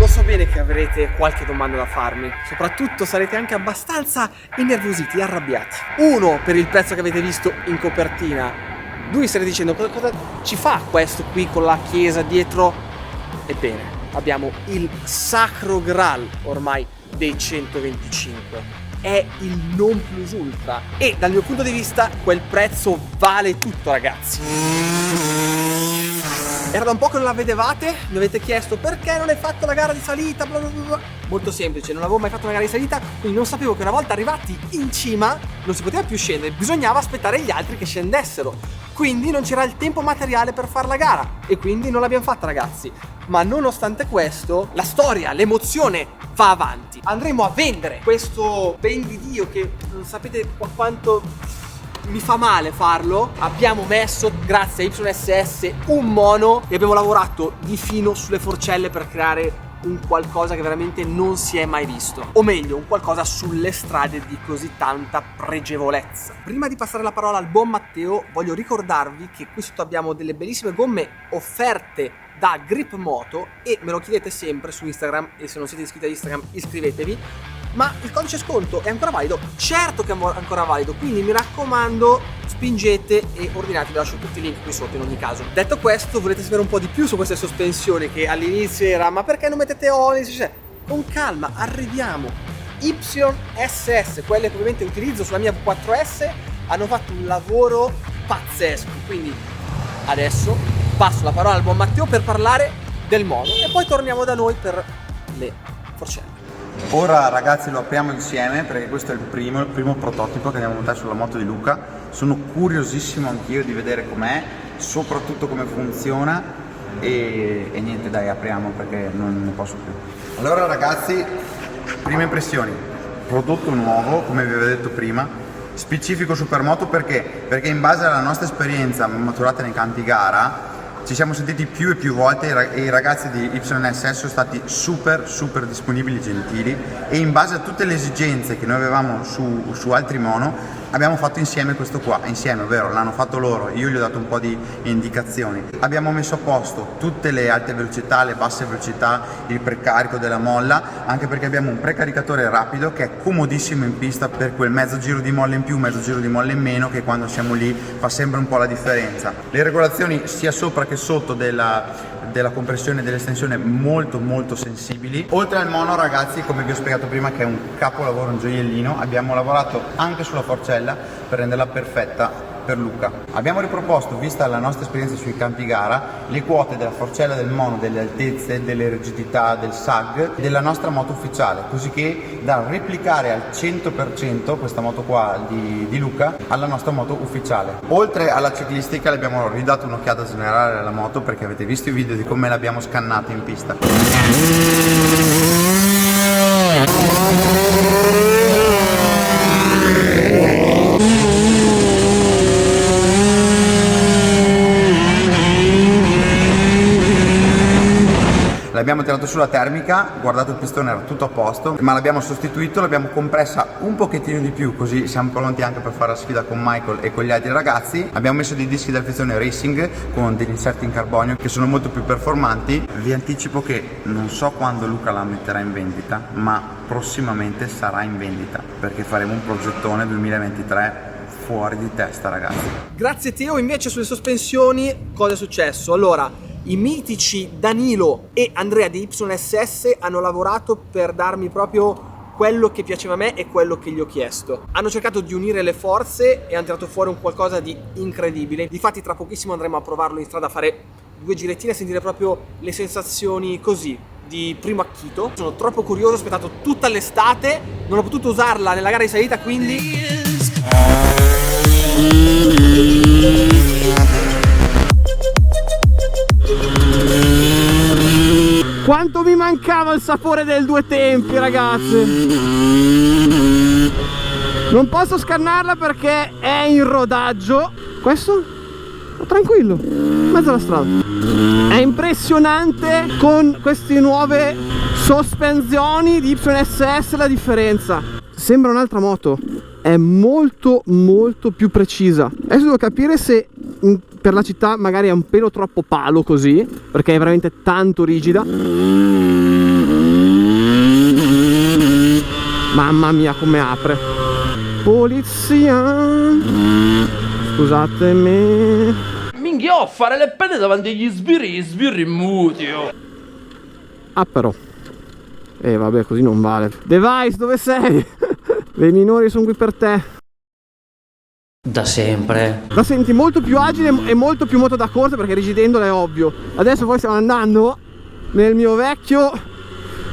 So bene che avrete qualche domanda da farmi, soprattutto sarete anche abbastanza innervositi e arrabbiati. Uno, per il prezzo che avete visto in copertina. Due, starete dicendo cosa ci fa questo qui con la chiesa dietro? Ebbene, abbiamo il sacro graal ormai dei 125. È il non plus ultra e dal mio punto di vista quel prezzo vale tutto, ragazzi. Era da un po' che non la vedevate, mi avete chiesto perché non hai fatto la gara di salita, bla bla bla. Molto semplice, non avevo mai fatto una gara di salita, quindi non sapevo che una volta arrivati in cima non si poteva più scendere, bisognava aspettare gli altri che scendessero. Quindi non c'era il tempo materiale per fare la gara e quindi non l'abbiamo fatta, ragazzi. Ma nonostante questo, la storia, l'emozione va avanti. Andremo a vendere questo ben di Dio che non sapete quanto mi fa male farlo. Abbiamo messo, grazie a YSS, un mono e abbiamo lavorato di fino sulle forcelle per creare un qualcosa che veramente non si è mai visto, o meglio, un qualcosa sulle strade di così tanta pregevolezza. Prima di passare la parola al buon Matteo, voglio ricordarvi che qui sotto abbiamo delle bellissime gomme offerte da Grip Moto e me lo chiedete sempre su Instagram, e se non siete iscritti a Instagram iscrivetevi. Ma il codice sconto è ancora valido? Certo che è ancora valido, quindi mi raccomando, spingete e ordinate, vi lascio tutti i link qui sotto in ogni caso. Detto questo, volete sapere un po' di più su queste sospensioni che all'inizio era ma perché non mettete Onix? Cioè, con calma, arriviamo. YSS, quelle che ovviamente utilizzo sulla mia V4S, hanno fatto un lavoro pazzesco, quindi adesso passo la parola al buon Matteo per parlare del mono e poi torniamo da noi per le forcelle. Ora ragazzi lo apriamo insieme perché questo è il primo prototipo che andiamo a montare sulla moto di Luca. Sono curiosissimo anch'io di vedere com'è, soprattutto come funziona e niente, dai, apriamo perché non ne posso più. Allora ragazzi, prime impressioni, prodotto nuovo come vi avevo detto prima, specifico Supermoto perché in base alla nostra esperienza maturata nei campi gara ci siamo sentiti più e più volte e i ragazzi di YSS sono stati super disponibili e gentili e in base a tutte le esigenze che noi avevamo su altri mono abbiamo fatto insieme questo qua, insieme, ovvero l'hanno fatto loro, io gli ho dato un po' di indicazioni. Abbiamo messo a posto tutte le alte velocità, le basse velocità, il precarico della molla, anche perché abbiamo un precaricatore rapido che è comodissimo in pista per quel mezzo giro di molla in più, mezzo giro di molla in meno, che quando siamo lì fa sempre un po' la differenza. Le regolazioni sia sopra che sotto della compressione e dell'estensione molto sensibili. Oltre al mono ragazzi, come vi ho spiegato prima, che è un capolavoro, un gioiellino, abbiamo lavorato anche sulla forcella per renderla perfetta per Luca. Abbiamo riproposto, vista la nostra esperienza sui campi gara, le quote della forcella del mono, delle altezze, delle rigidità, del SAG della nostra moto ufficiale, così che da replicare al 100% questa moto qua di Luca alla nostra moto ufficiale. Oltre alla ciclistica le abbiamo ridato un'occhiata generale alla moto perché avete visto i video di come l'abbiamo scannata in pista. L'abbiamo tirato sulla termica, guardate il pistone era tutto a posto, ma l'abbiamo sostituito, l'abbiamo compressa un pochettino di più, così siamo pronti anche per fare la sfida con Michael e con gli altri ragazzi. Abbiamo messo dei dischi da frizione racing con degli inserti in carbonio che sono molto più performanti. Vi anticipo che non so quando Luca la metterà in vendita, ma prossimamente sarà in vendita perché faremo un progettone 2023 fuori di testa, ragazzi. Grazie Teo. Invece sulle sospensioni cosa è successo? Allora, i mitici Danilo e Andrea di YSS hanno lavorato per darmi proprio quello che piaceva a me e quello che gli ho chiesto. Hanno cercato di unire le forze e hanno tirato fuori un qualcosa di incredibile. Difatti tra pochissimo andremo a provarlo in strada, a fare 2 girettini, a sentire proprio le sensazioni così di primo acchito. Sono troppo curioso, ho aspettato tutta l'estate, non ho potuto usarla nella gara di salita, quindi quanto mi mancava il sapore del due tempi, ragazzi. Non posso scannarla perché è in rodaggio. Questo? Tranquillo, in mezzo alla strada. È impressionante con queste nuove sospensioni di YSS la differenza. Sembra un'altra moto. è molto più precisa. Adesso devo capire se per la città magari è un pelo troppo palo così, perché è veramente tanto rigida. Mamma mia come apre. Polizia, scusatemi. Minchia, fare le penne davanti agli sbirri muti. Ah però. Vabbè, così non vale. Device, dove sei? Le minori sono qui per te. Da sempre. La senti molto più agile e molto più moto da corsa, perché rigidendola è ovvio. Adesso poi stiamo andando nel mio vecchio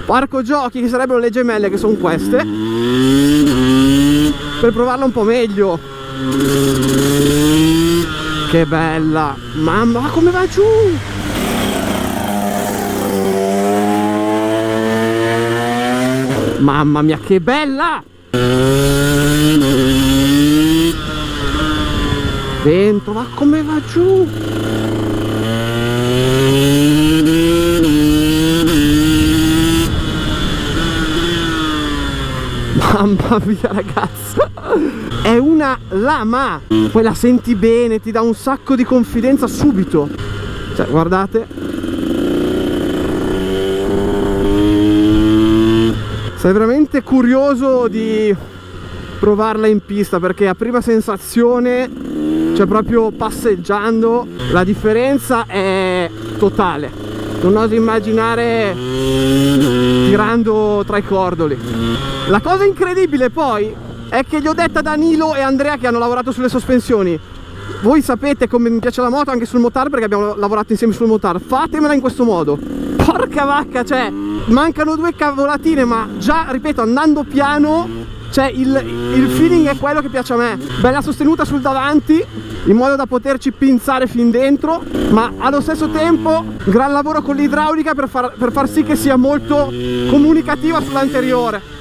parco giochi, che sarebbero le gemelle, che sono queste, per provarla un po' meglio. Che bella. Mamma, come va giù. Mamma mia, che bella! Dentro, ma come va giù? Mamma mia ragazza, è una lama. Poi la senti bene, ti dà un sacco di confidenza subito. Cioè, guardate. Sei veramente curioso di provarla in pista, perché a prima sensazione, cioè proprio passeggiando, la differenza è totale. Non oso immaginare tirando tra i cordoli. La cosa incredibile poi è che gli ho detto a Danilo e Andrea, che hanno lavorato sulle sospensioni: voi sapete come mi piace la moto anche sul motard, perché abbiamo lavorato insieme sul motard, fatemela in questo modo. Porca vacca, cioè mancano due cavolatine, ma già, ripeto, andando piano, cioè il feeling è quello che piace a me. Bella sostenuta sul davanti, in modo da poterci pinzare fin dentro, ma allo stesso tempo gran lavoro con l'idraulica per far sì che sia molto comunicativa sull'anteriore.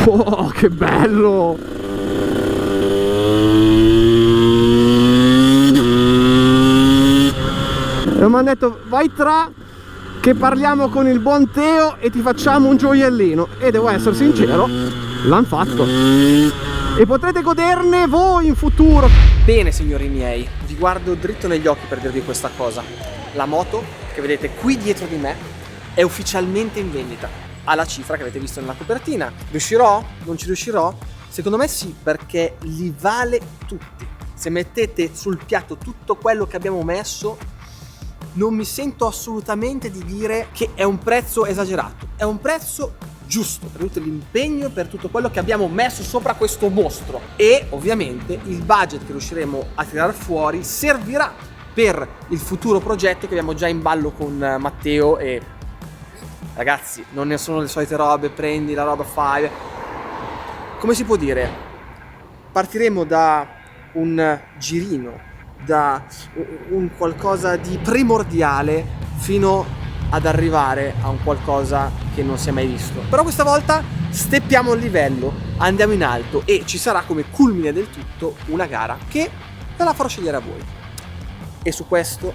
Oh, che bello! E mi hanno detto: vai tra, che parliamo con il buon Teo e ti facciamo un gioiellino. E devo essere sincero, l'hanno fatto. E potrete goderne voi in futuro. Bene signori miei, vi guardo dritto negli occhi per dirvi questa cosa. La moto che vedete qui dietro di me è ufficialmente in vendita, alla cifra che avete visto nella copertina. Riuscirò? Non ci riuscirò? Secondo me sì, perché li vale tutti. Se mettete sul piatto tutto quello che abbiamo messo, non mi sento assolutamente di dire che è un prezzo esagerato. È un prezzo giusto per tutto l'impegno, per tutto quello che abbiamo messo sopra questo mostro. E ovviamente il budget che riusciremo a tirar fuori servirà per il futuro progetto che abbiamo già in ballo con Matteo. E ragazzi, non ne sono le solite robe, prendi la roba, fai. Come si può dire? Partiremo da un girino, da un qualcosa di primordiale, fino ad arrivare a un qualcosa che non si è mai visto. Però questa volta steppiamo il livello, andiamo in alto, e ci sarà come culmine del tutto una gara che ve la farò scegliere a voi. E su questo,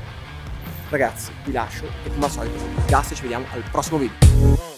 ragazzi, vi lascio e come al solito, gas, e ci vediamo al prossimo video.